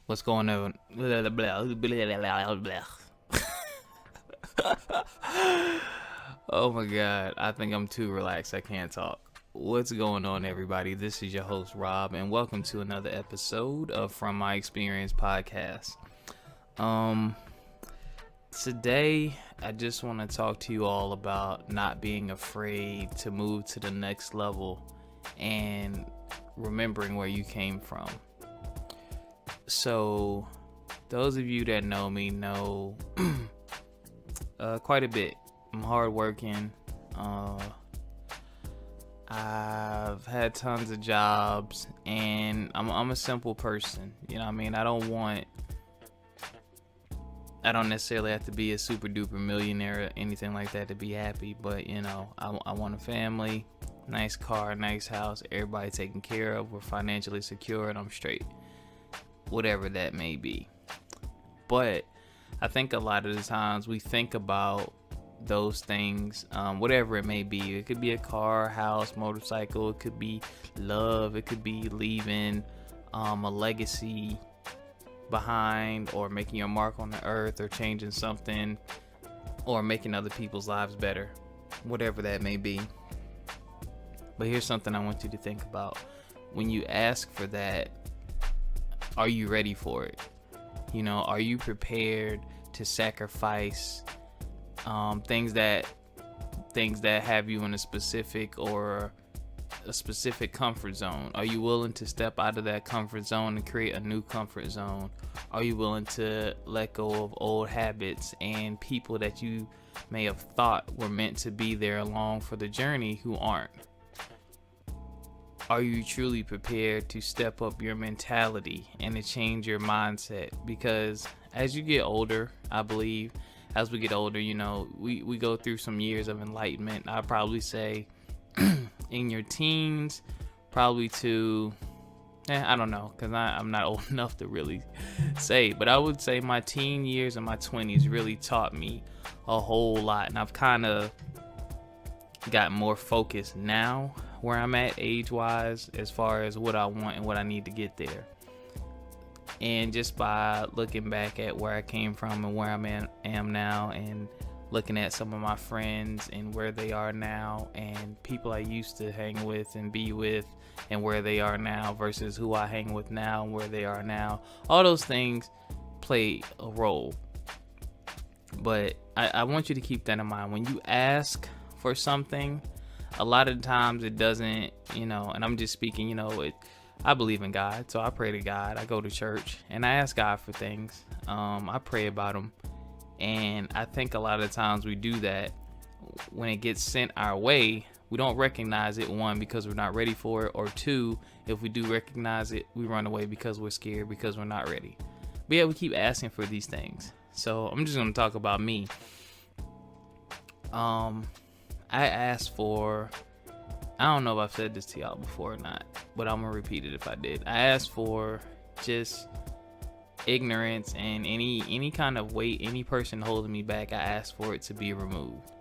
What's going on? Blah, blah, blah, blah, blah. Oh my god, I think I'm too relaxed. I can't talk. What's going on, everybody? This is your host, Rob, and welcome to another episode of From My Experience Podcast. Today, I just want to talk to you all about not being afraid to move to the next level and remembering where you came from. So, those of you that know me know quite a bit. I'm hardworking. I've had tons of jobs, and I'm a simple person. You know what I mean? I don't necessarily have to be a super duper millionaire or anything like that to be happy, but you know, I want a family, nice car, nice house, everybody taken care of, we're financially secure, and I'm straight. Whatever that may be. But I think a lot of the times we think about those things, whatever it may be. It could be a car, house, motorcycle. It could be love. It could be leaving a legacy behind, or making your mark on the earth, or changing something, or making other people's lives better. Whatever that may be. But here's something I want you to think about. When you ask for that, are you ready for it? You know, are you prepared to sacrifice things that have you in a specific comfort zone? Are you willing to step out of that comfort zone and create a new comfort zone? Are you willing to let go of old habits and people that you may have thought were meant to be there along for the journey who aren't? Are you truly prepared to step up your mentality and to change your mindset? Because as you get older, I believe, as we get older, you know, we go through some years of enlightenment. I'd probably say in your teens, probably to, I don't know, because I'm not old enough to really say, but I would say my teen years and my 20s really taught me a whole lot. And I've kind of got more focused now where I'm at age-wise, as far as what I want and what I need to get there. And just by looking back at where I came from and where I am now, and looking at some of my friends and where they are now, and people I used to hang with and be with, and where they are now versus who I hang with now and where they are now, all those things play a role. But I want you to keep that in mind. When you ask for something, a lot of times it doesn't, you know, and I'm just speaking, you know, I believe in God, so I pray to God. I go to church and I ask God for things. I pray about them. And I think a lot of times we do that. When it gets sent our way, we don't recognize it, one, because we're not ready for it, or two, if we do recognize it, we run away because we're scared, because we're not ready. But yeah, we keep asking for these things. So I'm just going to talk about me. I asked for, I don't know if I've said this to y'all before or not, but I'm going to repeat it if I did. I asked for just ignorance and any kind of weight, any person holding me back, I asked for it to be removed.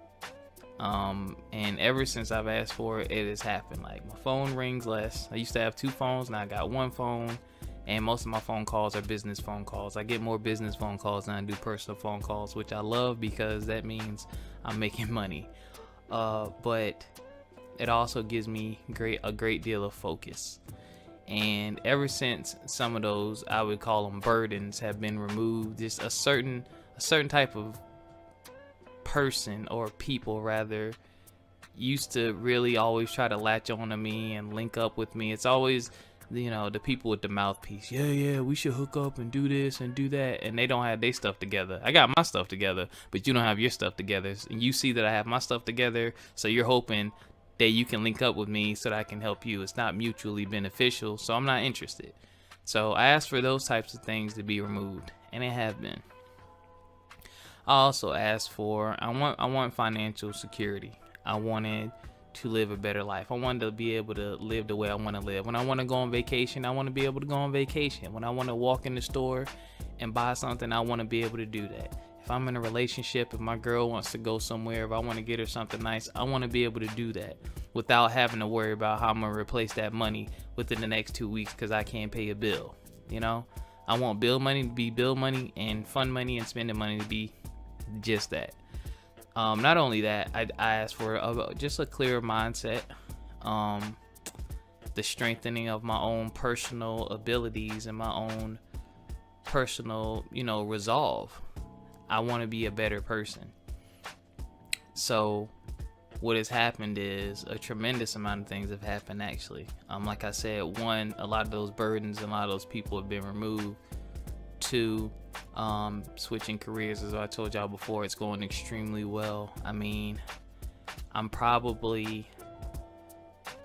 And ever since I've asked for it, it has happened. Like, my phone rings less. I used to have two phones, now I got one phone, and most of my phone calls are business phone calls. I get more business phone calls than I do personal phone calls, which I love because that means I'm making money. But it also gives me a great deal of focus. And ever since some of those, I would call them burdens, have been removed, just a certain type of person, or people rather, used to really always try to latch on to me and link up with me. It's always, you know, the people with the mouthpiece. Yeah, we should hook up and do this and do that. And they don't have their stuff together. I got my stuff together, but you don't have your stuff together. And you see that I have my stuff together, so you're hoping that you can link up with me so that I can help you. It's not mutually beneficial, so I'm not interested. So I asked for those types of things to be removed, and they have been. I also asked for, I want financial security. I wanted to live a better life. I wanted to be able to live the way I want to live. When I want to go on vacation, I want to be able to go on vacation. When I want to walk in the store and buy something, I want to be able to do that. If I'm in a relationship, if my girl wants to go somewhere, if I want to get her something nice, I want to be able to do that without having to worry about how I'm going to replace that money within the next 2 weeks because I can't pay a bill. You know, I want bill money to be bill money, and fun money and spending money to be just that. Not only that, I asked for just a clearer mindset, the strengthening of my own personal abilities and my own personal, resolve. I want to be a better person. So what has happened is a tremendous amount of things have happened, actually. Like I said, one, a lot of those burdens and a lot of those people have been removed. Two, switching careers, as I told y'all before, it's going extremely well. I mean, I'm probably,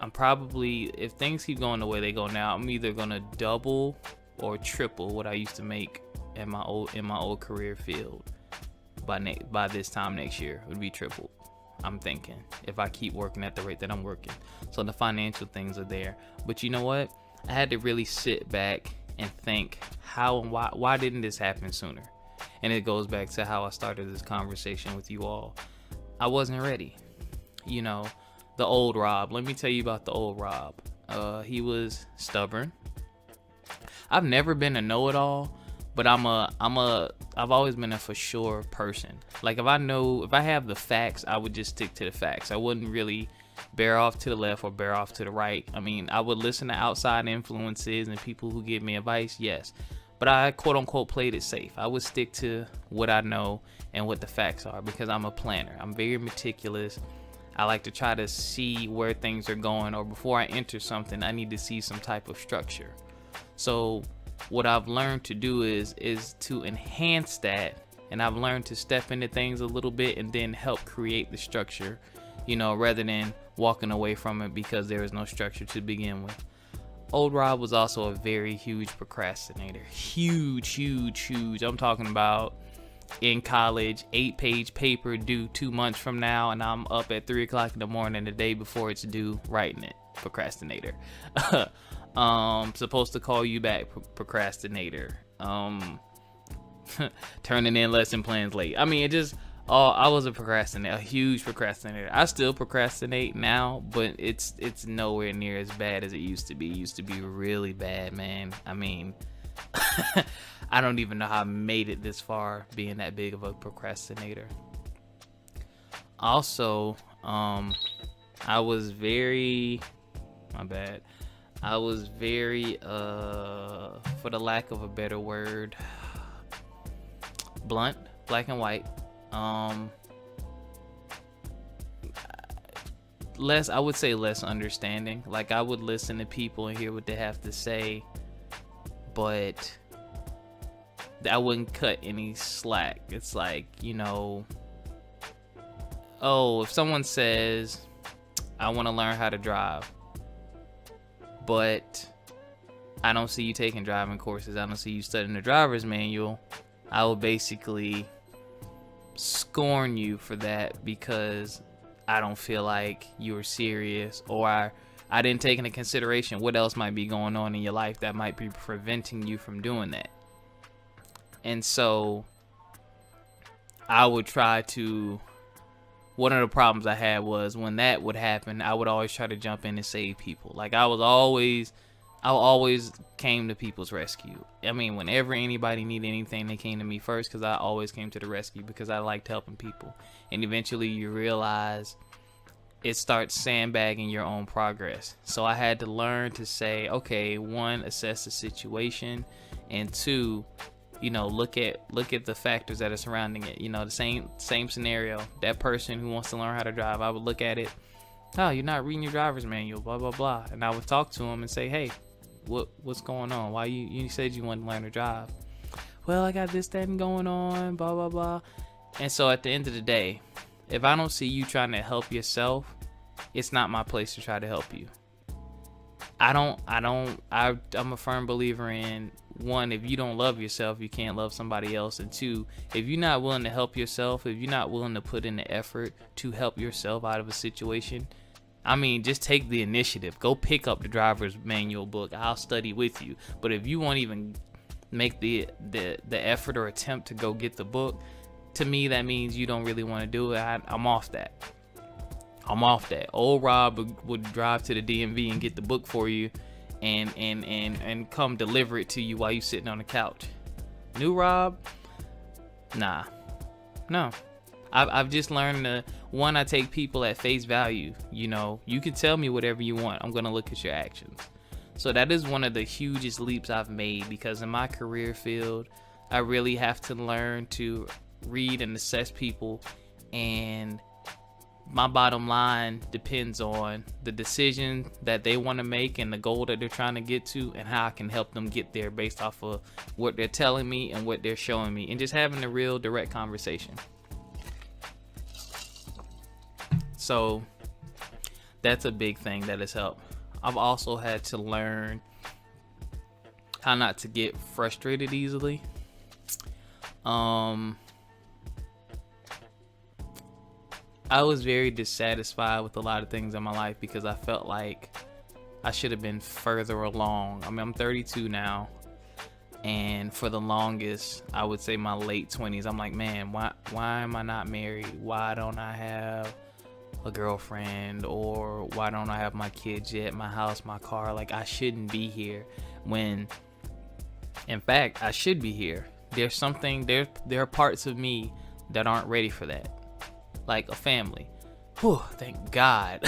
if things keep going the way they go now, I'm either gonna double or triple what I used to make in my old career field. By this time next year, it would be tripled, I'm thinking, if I keep working at the rate that I'm working. So the financial things are there. But you know what? I had to really sit back and think, how and why didn't this happen sooner? And it goes back to how I started this conversation with you all. I wasn't ready. The old Rob. Let me tell you about the old Rob. He was stubborn. I've never been a know-it-all, but I've always been a for sure person. Like, if I have the facts, I would just stick to the facts. I wouldn't really bear off to the left or bear off to the right. I mean, I would listen to outside influences and people who give me advice, yes. But I, quote unquote, played it safe. I would stick to what I know and what the facts are, because I'm a planner. I'm very meticulous. I like to try to see where things are going, or before I enter something, I need to see some type of structure. So what I've learned to do is to enhance that, and I've learned to step into things a little bit and then help create the structure, rather than walking away from it because there is no structure to begin with. Old Rob was also a very huge procrastinator. Huge. I'm talking about in college, 8-page paper due 2 months from now, and I'm up at 3 o'clock in the morning the day before it's due writing it. Procrastinator. Supposed to call you back, procrastinator. Turning in lesson plans late. I mean, I was a procrastinator, a huge procrastinator. I still procrastinate now, but it's nowhere near as bad as it used to be. It used to be really bad, man. I mean, I don't even know how I made it this far being that big of a procrastinator. Also, I was very, for the lack of a better word, blunt, black and white. I would say less understanding. Like, I would listen to people and hear what they have to say, but I wouldn't cut any slack. It's like, if someone says, I want to learn how to drive, but I don't see you taking driving courses, I don't see you studying the driver's manual, I will basically scorn you for that because I don't feel like you were serious, or I didn't take into consideration what else might be going on in your life that might be preventing you from doing that. And so I would try to, one of the problems I had was when that would happen, I would always try to jump in and save people. Like, I always came to people's rescue. I mean, whenever anybody needed anything, they came to me first, because I always came to the rescue because I liked helping people. And eventually you realize it starts sandbagging your own progress. So I had to learn to say, okay, one, assess the situation, and two, look at the factors that are surrounding it. The same scenario. That person who wants to learn how to drive, I would look at it, oh, you're not reading your driver's manual, blah blah blah, and I would talk to him and say, hey, what's going on? Why you said you wanted to learn to drive? Well, I got this, that, and going on, blah blah blah. And so at the end of the day, if I don't see you trying to help yourself, it's not my place to try to help you. I'm a firm believer in, one, if you don't love yourself, you can't love somebody else. And two, if you're not willing to help yourself, if you're not willing to put in the effort to help yourself out of a situation, I mean, just take the initiative. Go pick up the driver's manual book. I'll study with you. But if you won't even make the effort or attempt to go get the book, to me, that means you don't really want to do it. I'm off that. Old Rob would drive to the DMV and get the book for you, and come deliver it to you while you sitting on the couch. New Rob, nah, no. I've just learned I take people at face value. You know, you can tell me whatever you want. I'm gonna look at your actions. So that is one of the hugest leaps I've made, because in my career field, I really have to learn to read and assess people, and my bottom line depends on the decision that they want to make and the goal that they're trying to get to, and how I can help them get there based off of what they're telling me and what they're showing me, and just having a real direct conversation. So that's a big thing that has helped. I've also had to learn how not to get frustrated easily. I was very dissatisfied with a lot of things in my life because I felt like I should have been further along. I mean, I'm 32 now, and for the longest, I would say my late 20s, I'm like, man, why am I not married? Why don't I have a girlfriend? Or why don't I have my kids yet, my house, my car? Like, I shouldn't be here, when in fact I should be here. There's something there are parts of me that aren't ready for that, like a family. Whew, thank God.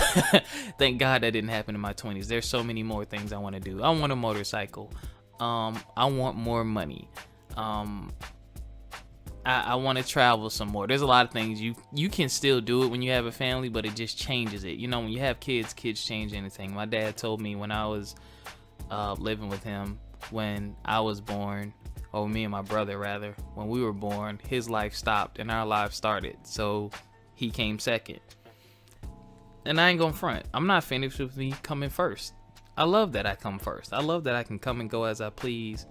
Thank God that didn't happen in my 20s. There's so many more things I want to do. I want a motorcycle. I want more money. I want to travel some more. There's a lot of things you can still do it when you have a family, but it just changes it. You know, when you have kids change anything. My dad told me when I was living with him, when I was born, or me and my brother rather, when we were born, his life stopped and our lives started. So he came second. And I ain't gonna front. I'm not finished with me coming first. I love that I come first. I love that I can come and go as I please.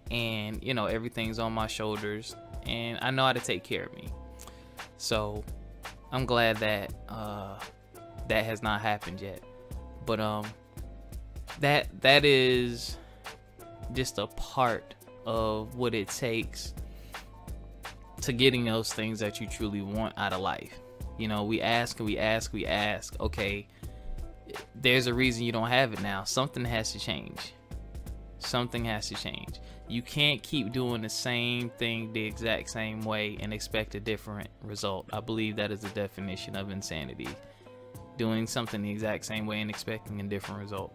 And, you know, everything's on my shoulders. And I know how to take care of me. So I'm glad that that has not happened yet. But that is just a part of what it takes to getting those things that you truly want out of life. You know, we ask. Okay, there's a reason you don't have it now. Something has to change. You can't keep doing the same thing the exact same way and expect a different result. I believe that is the definition of insanity. Doing something the exact same way and expecting a different result.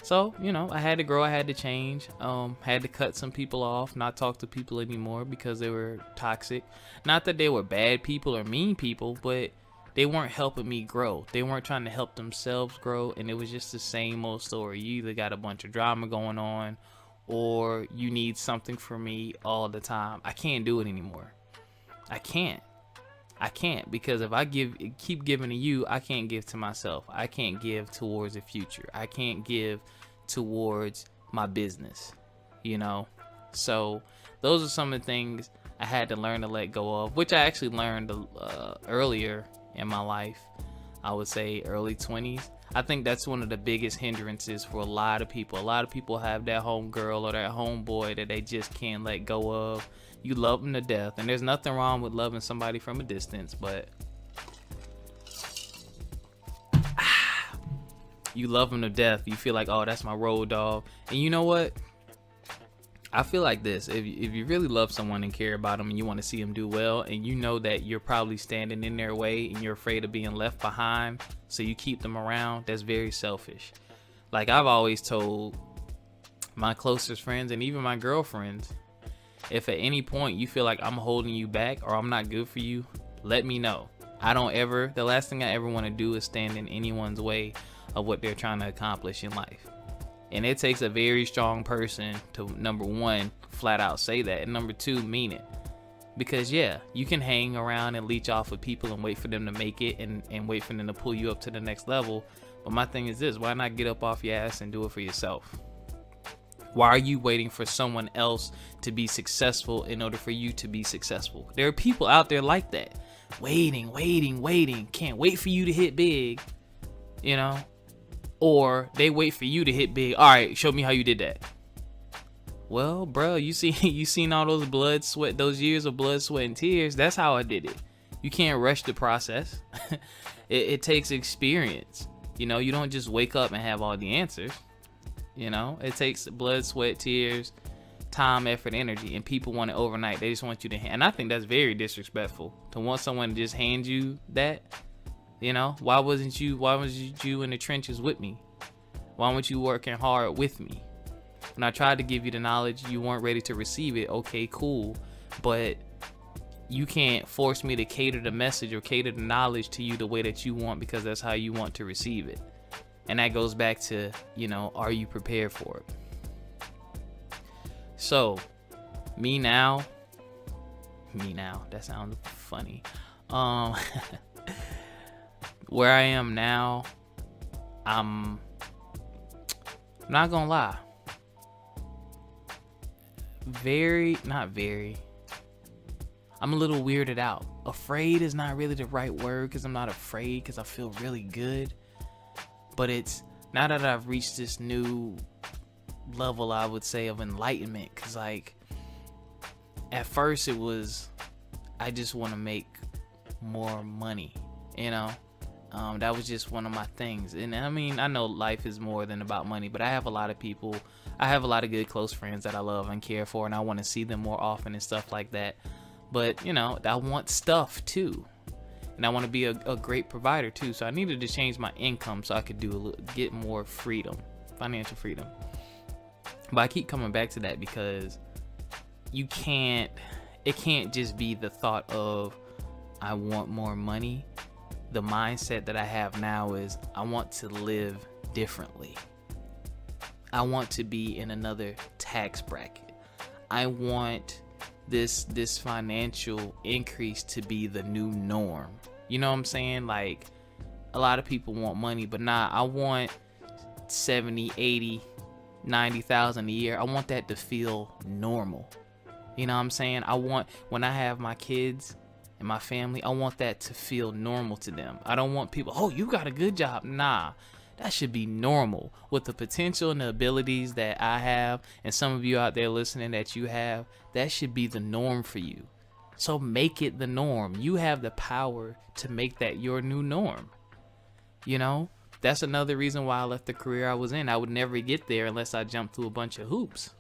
So, you know, I had to grow, I had to change, had to cut some people off, not talk to people anymore because they were toxic. Not that they were bad people or mean people, but they weren't helping me grow. They weren't trying to help themselves grow, and it was just the same old story. You either got a bunch of drama going on, or you need something from me all the time. I can't do it anymore. I can't, because if I keep giving to you, I can't give to myself. I can't give towards the future. I can't give towards my business, you know? So those are some of the things I had to learn to let go of, which I actually learned earlier in my life. I would say early 20s. I think that's one of the biggest hindrances for a lot of people. A lot of people have that homegirl or that homeboy that they just can't let go of. You love them to death, and there's nothing wrong with loving somebody from a distance, but you love them to death. You feel like, oh, that's my road dog. And you know what? I feel like this. If you really love someone and care about them and you want to see them do well, and you know that you're probably standing in their way and you're afraid of being left behind, so you keep them around, that's very selfish. Like I've always told my closest friends and even my girlfriends, if at any point you feel like I'm holding you back or I'm not good for you, let me know. The last thing I ever want to do is stand in anyone's way of what they're trying to accomplish in life. And it takes a very strong person to, number one, flat out say that, and number two, mean it. Because yeah, you can hang around and leech off of people and wait for them to make it and wait for them to pull you up to the next level. But my thing is this, why not get up off your ass and do it for yourself? Why are you waiting for someone else to be successful in order for you to be successful? There are people out there like that. Waiting. Can't wait for you to hit big, you know? Or they wait for you to hit big. All right, show me how you did that. Well, bro, you seen all those years of blood, sweat, and tears. That's how I did it. You can't rush the process. It takes experience. You know, you don't just wake up and have all the answers. You know, it takes blood, sweat, tears, time, effort, energy, and people want it overnight. They just want you to and I think that's very disrespectful to want someone to just hand you that. You know, why wasn't you in the trenches with me? Why weren't you working hard with me? When I tried to give you the knowledge, you weren't ready to receive it. Okay, cool, but you can't force me to cater the message or cater the knowledge to you the way that you want, because that's how you want to receive it. And that goes back to, you know, are you prepared for it? So, me now, that sounds funny. Where I am now, I'm not gonna lie. I'm a little weirded out. Afraid is not really the right word, because I'm not afraid, because I feel really good. But it's now that I've reached this new level, I would say, of enlightenment. Because, like, at first it was, I just want to make more money, you know? That was just one of my things. And I mean, I know life is more than about money, but I have a lot of good close friends that I love and care for, and I want to see them more often and stuff like that. But, you know, I want stuff too. And I want to be a great provider too. So I needed to change my income so I could get more freedom, financial freedom. But I keep coming back to that because it can't just be the thought of, I want more money. The mindset that I have now is, I want to live differently. I want to be in another tax bracket. I want this financial increase to be the new norm. You know what I'm saying? Like, a lot of people want money, but nah, I want 70, 80, 90,000 a year. I want that to feel normal. You know what I'm saying? I want, when I have my kids and my family, I want that to feel normal to them. I don't want people, oh, you got a good job. Nah, that should be normal. With the potential and the abilities that I have, and some of you out there listening that you have, that should be the norm for you. So make it the norm. You have the power to make that your new norm. You know, that's another reason why I left the career I was in. I would never get there unless I jumped through a bunch of hoops.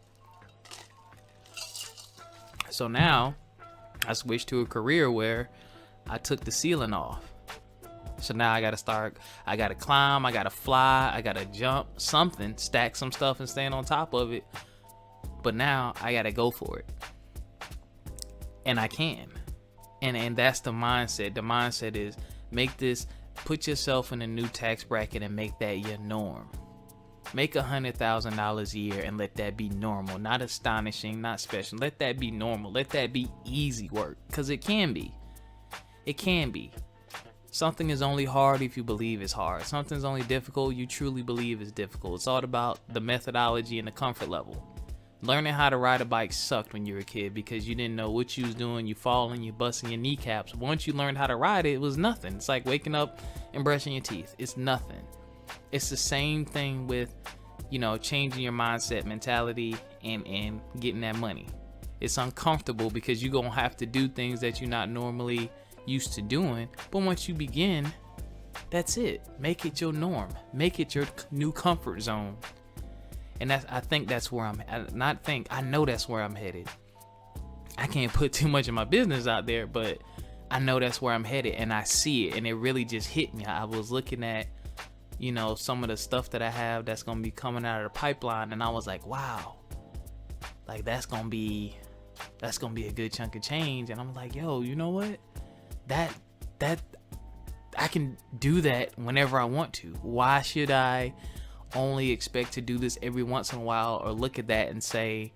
So now I switched to a career where I took the ceiling off. So now I gotta climb, I gotta fly, I gotta jump, something, stack some stuff and stand on top of it. But now I gotta go for it. And I can. And that's the mindset. The mindset is, put yourself in a new tax bracket and make that your norm. Make $100,000 a year and let that be normal. Not astonishing, not special. Let that be normal. Let that be easy work. Because it can be. It can be. Something is only hard if you believe it's hard. Something's only difficult you truly believe is difficult. It's all about the methodology and the comfort level. Learning how to ride a bike sucked when you were a kid because you didn't know what you was doing. You falling, you busting your kneecaps. Once you learned how to ride it, it was nothing. It's like waking up and brushing your teeth. It's nothing. It's the same thing with, you know, changing your mindset, mentality, and getting that money. It's uncomfortable because you're going to have to do things that you're not normally used to doing. But once you begin, that's it. Make it your norm. Make it your new comfort zone. And I think that's where I know that's where I'm headed. I can't put too much of my business out there, but I know that's where I'm headed, and I see it, and it really just hit me. I was looking at, you know, some of the stuff that I have that's going to be coming out of the pipeline, and I was like, wow, like that's going to be a good chunk of change. And I'm like, yo, you know what? That I can do that whenever I want to. Why should I only expect to do this every once in a while, or look at that and say,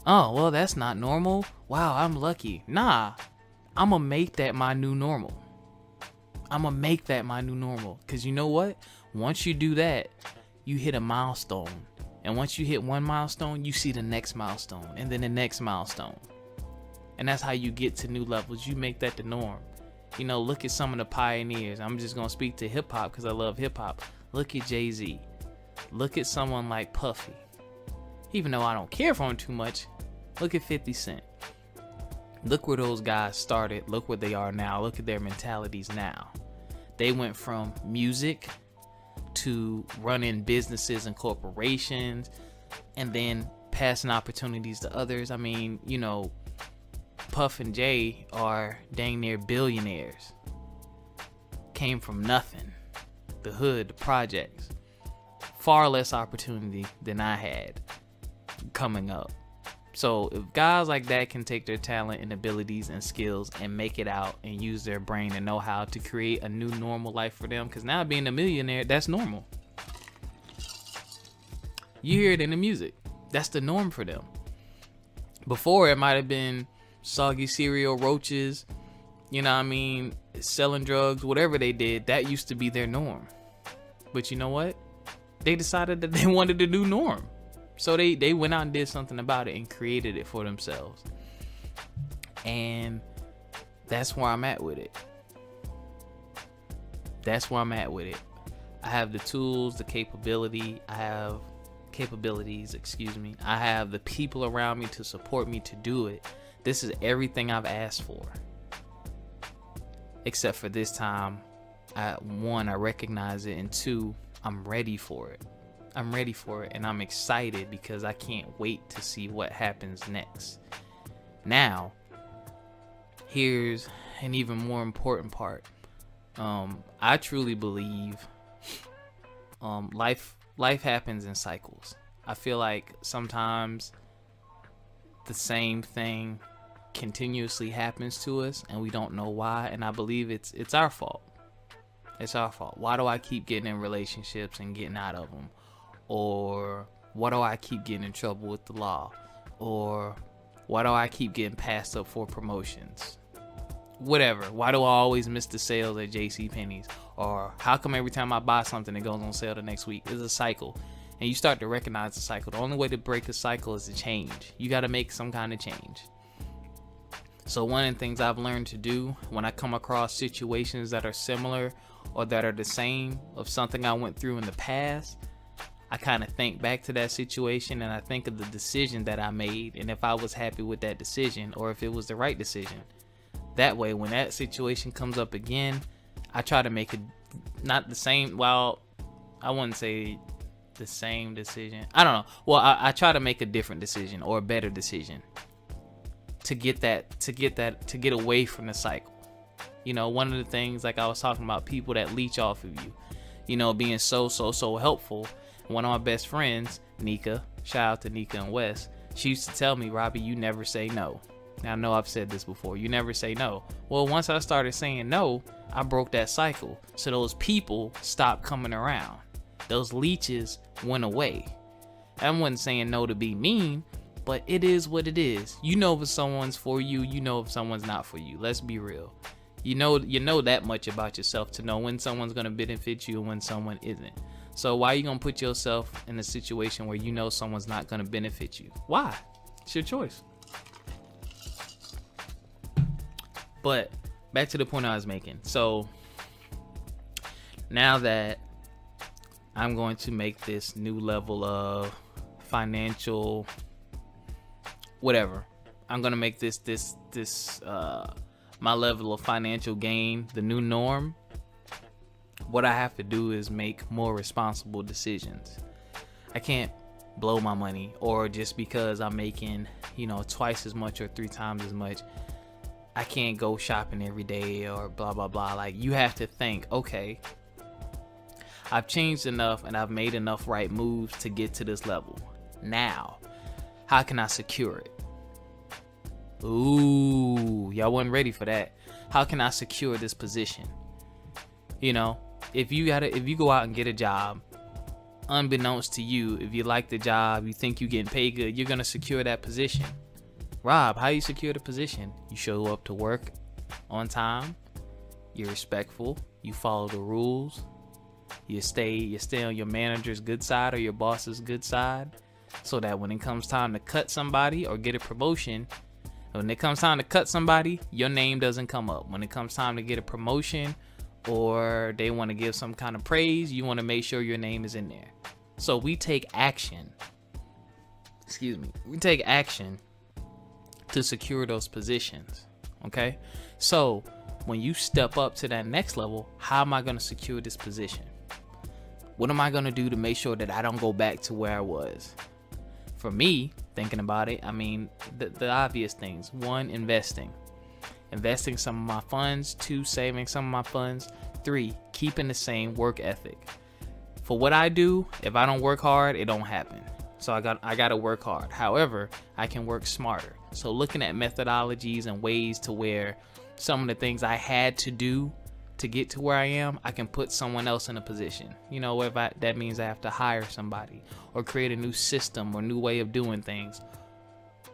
oh, well, that's not normal. Wow, I'm lucky. Nah, I'm gonna make that my new normal. Because you know what? Once you do that, you hit a milestone. And once you hit one milestone, you see the next milestone, and then the next milestone. And that's how you get to new levels. You make that the norm. You know, look at some of the pioneers. I'm just gonna speak to hip hop because I love hip hop. Look at Jay-Z. Look at someone like Puffy. Even though I don't care for him too much, look at 50 Cent. Look where those guys started. Look where they are now. Look at their mentalities now. They went from music to running businesses and corporations and then passing opportunities to others. I mean, you know, Puff and Jay are dang near billionaires. Came from nothing. The hood, the projects. Far less opportunity than I had coming up. So if guys like that can take their talent and abilities and skills and make it out and use their brain and know-how to create a new normal life for them, because now being a millionaire, that's normal. You hear it in the music. That's the norm for them. Before, it might have been soggy cereal, roaches, you know what I mean, selling drugs, whatever they did, that used to be their norm. But you know what? They decided that they wanted a new norm. So they went out and did something about it and created it for themselves. And that's where I'm at with it. That's where I'm at with it. I have the tools, the capability. I have capabilities, I have the people around me to support me to do it. This is everything I've asked for. Except for this time, one, I recognize it, and two, I'm ready for it. I'm ready for it, and I'm excited because I can't wait to see what happens next. Now, here's an even more important part. I truly believe life happens in cycles. I feel like sometimes the same thing continuously happens to us and we don't know why, and I believe it's our fault. It's our fault. Why do I keep getting in relationships and getting out of them? Or why do I keep getting in trouble with the law? Or why do I keep getting passed up for promotions? Whatever. Why do I always miss the sales at JCPenney's? Or how come every time I buy something it goes on sale the next week? It's a cycle. And you start to recognize the cycle. The only way to break a cycle is to change. You got to make some kind of change. So one of the things I've learned to do when I come across situations that are similar or that are the same of something I went through in the past, I kind of think back to that situation and I think of the decision that I made and if I was happy with that decision or if it was the right decision. That way, when that situation comes up again, I try to make it not the same. Well, I wouldn't say the same decision. I don't know. Well, I try to make a different decision or a better decision to get away from the cycle. You know, one of the things, like I was talking about, people that leech off of you, you know, being so helpful. One of my best friends, Nika, shout out to Nika and Wes, she used to tell me, Robbie, you never say no. Now, I know I've said this before. You never say no. Well, once I started saying no, I broke that cycle. So those people stopped coming around. Those leeches went away. I wasn't saying no to be mean, but it is what it is. You know if someone's for you, you know if someone's not for you. Let's be real. You know that much about yourself to know when someone's going to benefit you and when someone isn't. So why are you going to put yourself in a situation where you know someone's not going to benefit you? Why? It's your choice. But back to the point I was making. So now that I'm going to make this new level of financial whatever, I'm going to make this my level of financial gain the new norm. What I have to do is make more responsible decisions. I can't blow my money, or just because I'm making, twice as much or 3 times as much, I can't go shopping every day or blah, blah, blah. Like, you have to think, okay, I've changed enough and I've made enough right moves to get to this level. Now, how can I secure it? Ooh, y'all wasn't ready for that. How can I secure this position? If you go out and get a job, unbeknownst to you, if you like the job, you think you're getting paid good, you're going to secure that position. Rob, how you secure the position? You show up to work on time. You're respectful. You follow the rules. You stay on your manager's good side or your boss's good side, so that when it comes time to cut somebody or get a promotion, when it comes time to cut somebody, your name doesn't come up. When it comes time to get a promotion or they want to give some kind of praise, you want to make sure your name is in there. So we take action. We take action to secure those positions. Okay? So when you step up to that next level, how am I going to secure this position? What am I going to do to make sure that I don't go back to where I was? For me, thinking about it, I mean, the obvious things. 1, investing some of my funds. 2, saving some of my funds. 3, keeping the same work ethic. For what I do, if I don't work hard, it don't happen. So I got to work hard. However, I can work smarter. So looking at methodologies and ways to where some of the things I had to do to get to where I am, I can put someone else in a position. You know, if that means I have to hire somebody or create a new system or new way of doing things.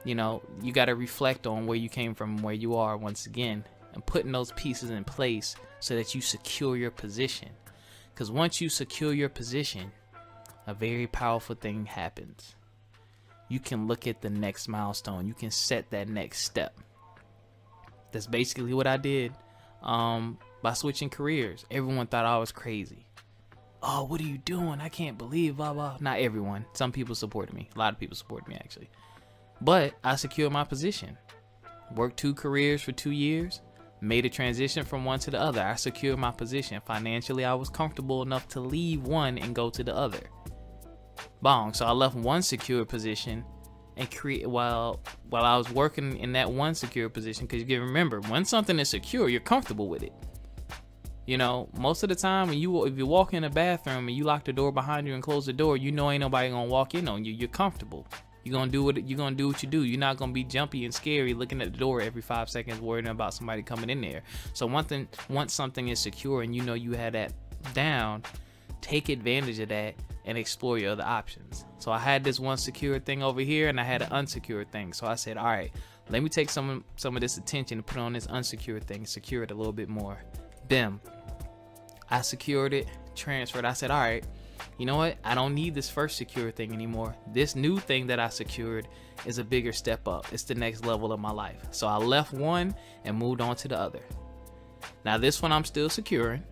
You know, you got to reflect on where you came from and where you are once again, and putting those pieces in place so that you secure your position. Because once you secure your position, a very powerful thing happens. You can look at the next milestone. You can set that next step. That's basically what I did. By switching careers. Everyone thought I was crazy. Oh, what are you doing? I can't believe, blah, blah. Not everyone. Some people supported me. A lot of people supported me, actually. But I secured my position. Worked 2 careers for 2 years. Made a transition from one to the other. I secured my position. Financially, I was comfortable enough to leave one and go to the other. Bong. So I left one secure position and create while I was working in that one secure position. Because you can remember, when something is secure, you're comfortable with it. You know, most of the time if you walk in a bathroom and you lock the door behind you and close the door, you know ain't nobody gonna walk in on you. You're comfortable. You're gonna do what you do. You're not gonna be jumpy and scary looking at the door every 5 seconds worrying about somebody coming in there. So once something is secure and you know you had that down, take advantage of that and explore your other options. So I had this one secure thing over here and I had an unsecured thing. So I said, all right, let me take some of this attention and put on this unsecured thing, secure it a little bit more. Bim. I secured it, transferred. I said, all right, you know what? I don't need this first secure thing anymore. This new thing that I secured is a bigger step up. It's the next level of my life. So I left one and moved on to the other. Now this one I'm still securing,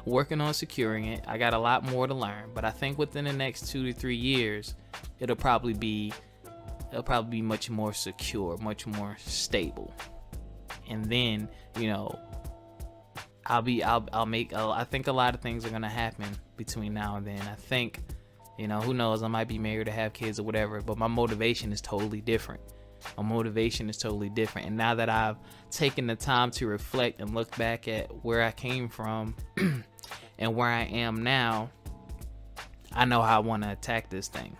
working on securing it. I got a lot more to learn, but I think within the next 2 to 3 years, it'll probably be much more secure, much more stable. And then, you know, I think a lot of things are going to happen between now and then. I think, you know, who knows, I might be married or have kids or whatever, but my motivation is totally different. And now that I've taken the time to reflect and look back at where I came from and where I am now, I know how I want to attack this thing.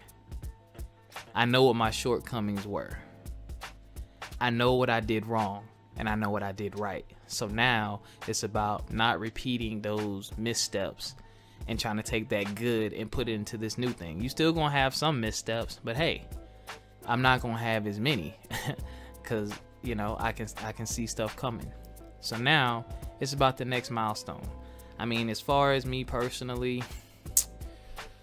I know what my shortcomings were. I know what I did wrong. And I know what I did right. So now it's about not repeating those missteps and trying to take that good and put it into this new thing. You still gonna have some missteps, but hey, I'm not gonna have as many because, you know, I can see stuff coming. So now it's about the next milestone. I mean, as far as me personally,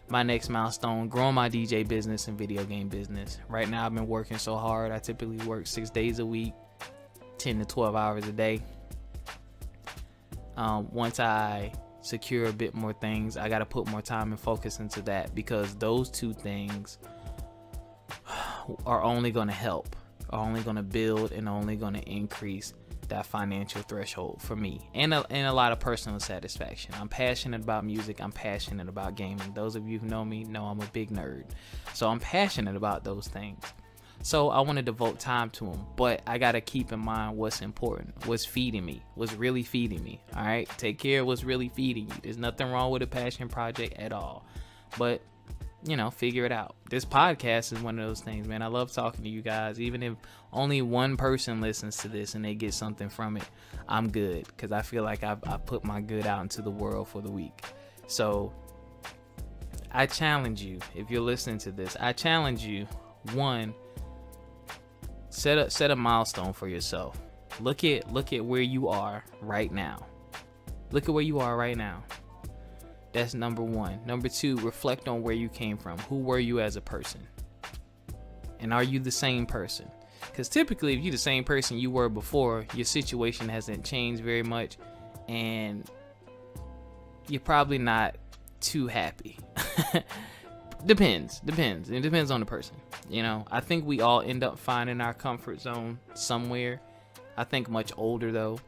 my next milestone, growing my DJ business and video game business. Right now I've been working so hard. I typically work 6 days a week. 10 to 12 hours a day. Once I secure a bit more things, I got to put more time and focus into that, because those two things are only going to help, are only going to build, and only going to increase that financial threshold for me and a lot of personal satisfaction. I'm passionate about music. I'm passionate about gaming. Those of you who know me know I'm a big nerd. So I'm passionate about those things. So I want to devote time to them, but I got to keep in mind what's important, what's feeding me, what's really feeding me. All right. Take care of what's really feeding you. There's nothing wrong with a passion project at all, but you know, figure it out. This podcast is one of those things, man. I love talking to you guys. Even if only one person listens to this and they get something from it, I'm good, because I feel like I put my good out into the world for the week. So I challenge you, if you're listening to this, I challenge you, one, set a milestone for yourself. Look at where you are right now. Look at where you are right now. That's number one. Number two, reflect on where you came from. Who were you as a person? And are you the same person? Because typically, if you're the same person you were before, your situation hasn't changed very much, and you're probably not too happy. Depends. It depends on the person. You know, I think we all end up finding our comfort zone somewhere. I think much older though.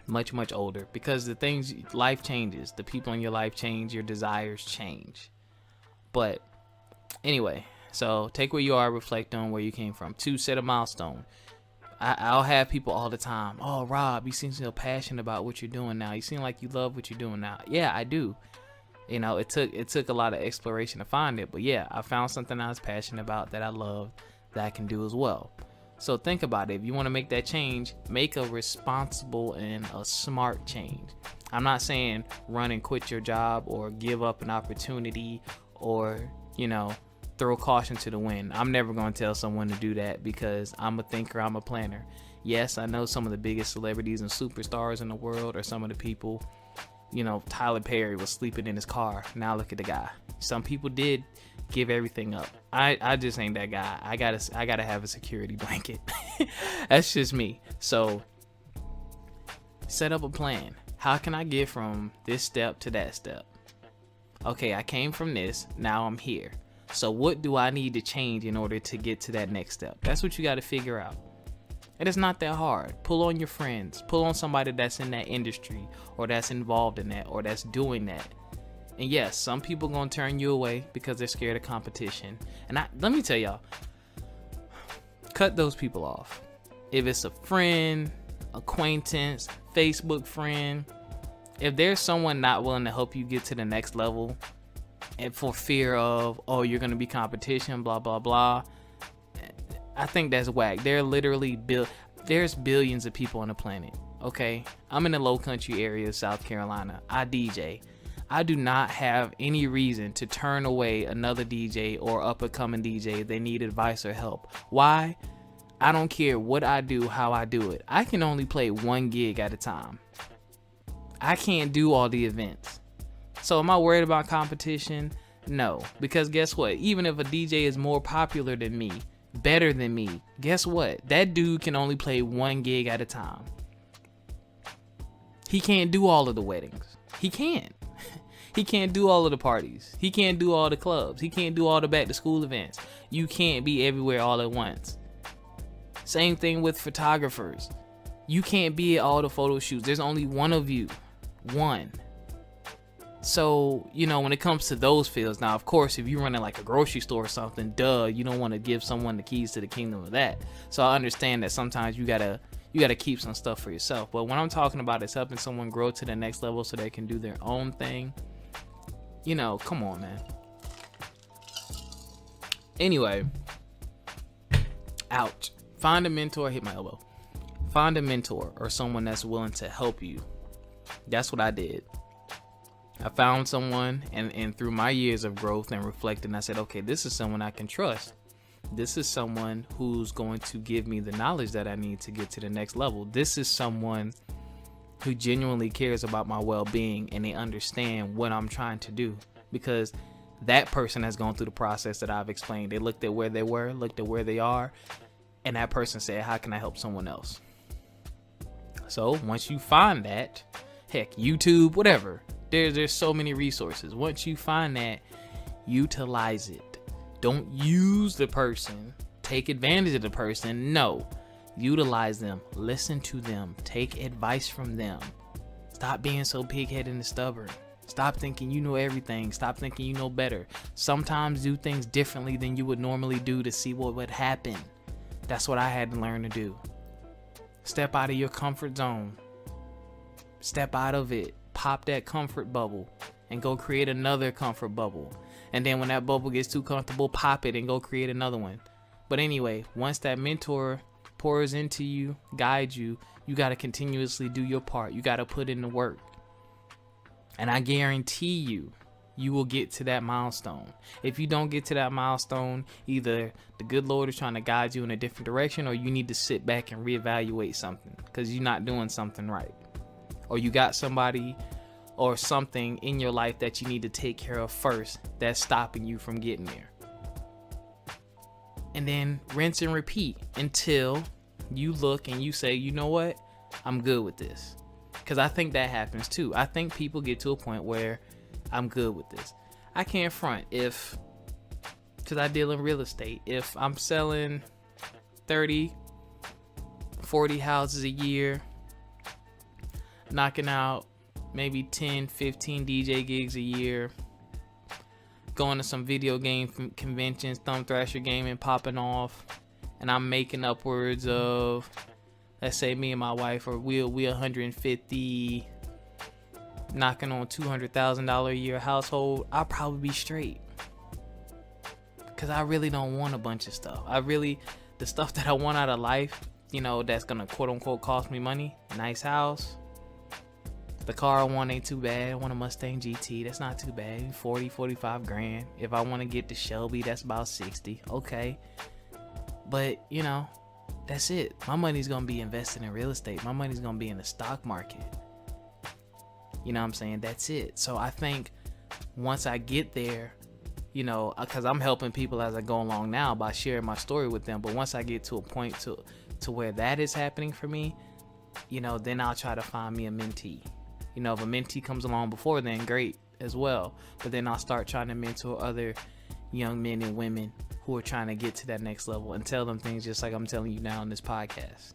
much, much older, because the things, life changes, the people in your life change, your desires change. But anyway, so take where you are, reflect on where you came from. 2, set a milestone. I'll have people all the time, oh, Rob, you seem so passionate about what you're doing now. You seem like you love what you're doing now. Yeah, I do. You know, it took a lot of exploration to find it, but yeah, I found something I was passionate about that I love that I can do as well. So think about it. If you want to make that change, make a responsible and a smart change. I'm not saying run and quit your job or give up an opportunity or, you know, throw caution to the wind. I'm never going to tell someone to do that, because I'm a thinker, I'm a planner. Yes, I know some of the biggest celebrities and superstars in the world are some of the people, you know, Tyler Perry was sleeping in his car. Now look at the guy. Some people did give everything up. I just ain't that guy. I gotta have a security blanket. That's just me. So set up a plan. How can I get from this step to that step? Okay, I came from this, now I'm here. So what do I need to change in order to get to that next step? That's what you got to figure out. And it's not that hard. Pull on your friends. Pull on somebody that's in that industry, or that's involved in that, or that's doing that. And yes, some people gonna turn you away because they're scared of competition. And let me tell y'all, cut those people off. If it's a friend, acquaintance, Facebook friend, if there's someone not willing to help you get to the next level, and for fear of, oh, you're gonna be competition, blah blah blah, I think that's whack. There's billions of people on the planet. Okay, I'm in the low country area of South Carolina. I DJ. I do not have any reason to turn away another DJ or up and coming DJ if they need advice or help. Why? I don't care what I do, how I do it. I can only play one gig at a time. I can't do all the events. So am I worried about competition? No, because guess what? Even if a DJ is more popular than me, better than me, guess what? That dude can only play one gig at a time. He can't do all of the weddings. He can't. He can't do all of the parties. He can't do all the clubs. He can't do all the back to school events. You can't be everywhere all at once. Same thing with photographers. You can't be at all the photo shoots. There's only one of you. One. So, you know, when it comes to those fields, now, of course, if you're running like a grocery store or something, you don't want to give someone the keys to the kingdom of that. So I understand that sometimes you gotta keep some stuff for yourself. But when I'm talking about is helping someone grow to the next level so they can do their own thing, you know, come on, man. Anyway, ouch. Find a mentor. Hit my elbow. Find a mentor or someone that's willing to help you. That's what I did. I found someone, and through my years of growth and reflecting, I said, okay, this is someone I can trust. This is someone who's going to give me the knowledge that I need to get to the next level. This is someone who genuinely cares about my well-being, and they understand what I'm trying to do, because that person has gone through the process that I've explained. They looked at where they were, looked at where they are, and that person said, how can I help someone else? So once you find that, heck, YouTube, whatever, there's so many resources. Once you find that, utilize it. Don't use the person, take advantage of the person. No, utilize them, listen to them, take advice from them. Stop being so pig-headed and stubborn. Stop thinking you know everything. Stop thinking you know better. Sometimes do things differently than you would normally do to see what would happen. That's what I had to learn to do. Step out of your comfort zone. Step out of it. Pop that comfort bubble and go create another comfort bubble. And then when that bubble gets too comfortable, pop it and go create another one. But anyway, once that mentor pours into you, guides you, you got to continuously do your part. You got to put in the work. And I guarantee you will get to that milestone. If you don't get to that milestone, either the good Lord is trying to guide you in a different direction, or you need to sit back and reevaluate something because you're not doing something right. Or you got somebody or something in your life that you need to take care of first that's stopping you from getting there. And then rinse and repeat until you look and you say, you know what? I'm good with this. Because I think that happens too. I think people get to a point where I'm good with this. I can't front because I deal in real estate. If I'm selling 30, 40 houses a year, knocking out maybe 10, 15 DJ gigs a year, going to some video game conventions, Thumb Thrasher Gaming popping off, and I'm making upwards of, let's say me and my wife are we 150, knocking on $200,000 a year household, I'll probably be straight. Cause I really don't want a bunch of stuff. The stuff that I want out of life, you know, that's gonna quote unquote cost me money. Nice house. The car I want ain't too bad. I want a Mustang GT. That's not too bad. 40, 45 grand. If I want to get the Shelby, that's about 60. Okay. But, you know, that's it. My money's going to be invested in real estate. My money's going to be in the stock market. You know what I'm saying? That's it. So I think once I get there, you know, because I'm helping people as I go along now by sharing my story with them. But once I get to a point to where that is happening for me, you know, then I'll try to find me a mentee. You know, if a mentee comes along before then, great as well. But then I'll start trying to mentor other young men and women who are trying to get to that next level and tell them things just like I'm telling you now in this podcast.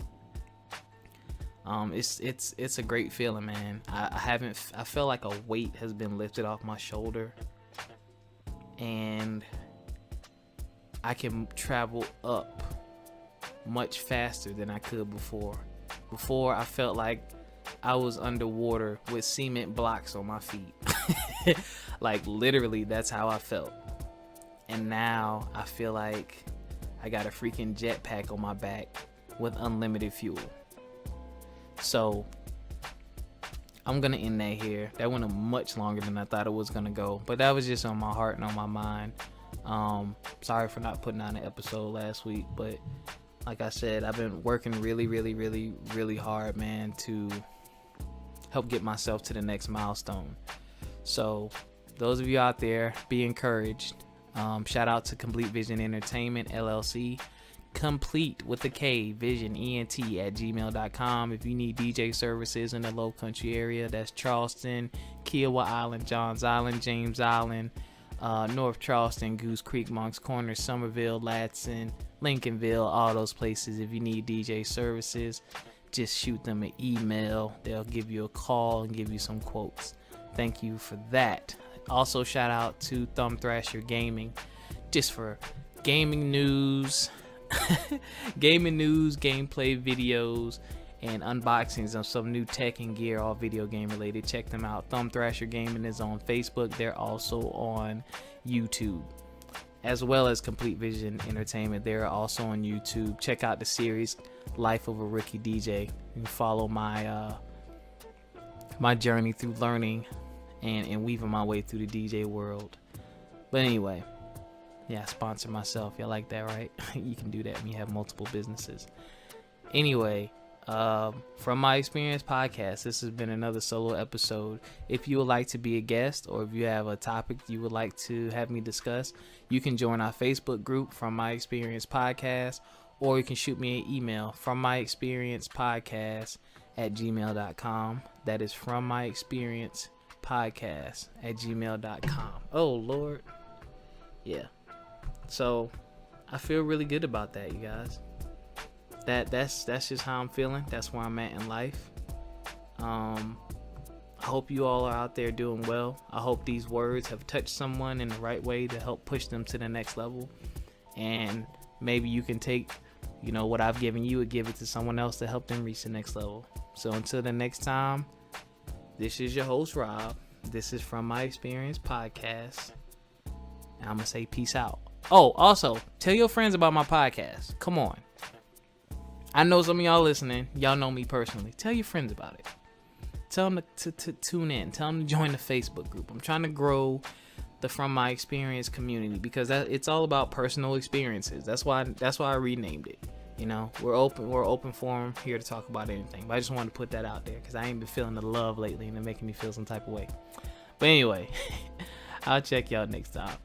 It's a great feeling, man. I feel like a weight has been lifted off my shoulder, and I can travel up much faster than I could before. Before, I felt like I was underwater with cement blocks on my feet. Like literally, that's how I felt. And now I feel like I got a freaking jetpack on my back with unlimited fuel. So I'm gonna end that here. That went much longer than I thought it was gonna go, but that was just on my heart and on my mind. Sorry for not putting out an episode last week, but like I said, I've been working really hard, man, to help get myself to the next milestone. So those of you out there, be encouraged. Shout out to Complete Vision Entertainment LLC, complete with the K Vision ENT at gmail.com. If you need DJ services in the Low Country area, that's Charleston, Kiowa Island, Johns Island, James Island, North Charleston, Goose Creek, Moncks Corner, Somerville, Latson, Lincolnville, all those places. If you need DJ services, just shoot them an email. They'll give you a call and give you some quotes. Thank you for that. Also, shout out to Thumb Thrasher Gaming, just for gaming news, gameplay videos, and unboxings of some new tech and gear, all video game related. Check them out. Thumb Thrasher Gaming is on Facebook. They're also on YouTube, as well as Complete Vision Entertainment. They're also on YouTube. Check out the series Life of a Rookie DJ and follow my my journey through learning and weaving my way through the DJ world. But anyway, yeah, sponsor myself. Y'all like that, right? You can do that when you have multiple businesses. Anyway, from My Experience Podcast, this has been another solo episode. If you would like to be a guest, or if you have a topic you would like to have me discuss, you can join our Facebook group, From My Experience Podcast, or you can shoot me an email, From My Experience Podcast at gmail.com. That is From My Experience Podcast at gmail.com. Oh Lord. Yeah. So I feel really good about that, you guys. That's just how I'm feeling. That's where I'm at in life. I hope you all are out there doing well. I hope these words have touched someone in the right way to help push them to the next level. And maybe you can take, you know, what I've given you and give it to someone else to help them reach the next level. So until the next time, this is your host, Rob. This is From My Experience Podcast. And I'm going to say peace out. Oh, also, tell your friends about my podcast. Come on. I know some of y'all listening. Y'all know me personally. Tell your friends about it. Tell them to tune in. Tell them to join the Facebook group. I'm trying to grow the From My Experience community, because it's all about personal experiences. That's why I renamed it. You know, we're open forum here to talk about anything. But I just wanted to put that out there because I ain't been feeling the love lately and it's making me feel some type of way. But anyway, I'll check y'all next time.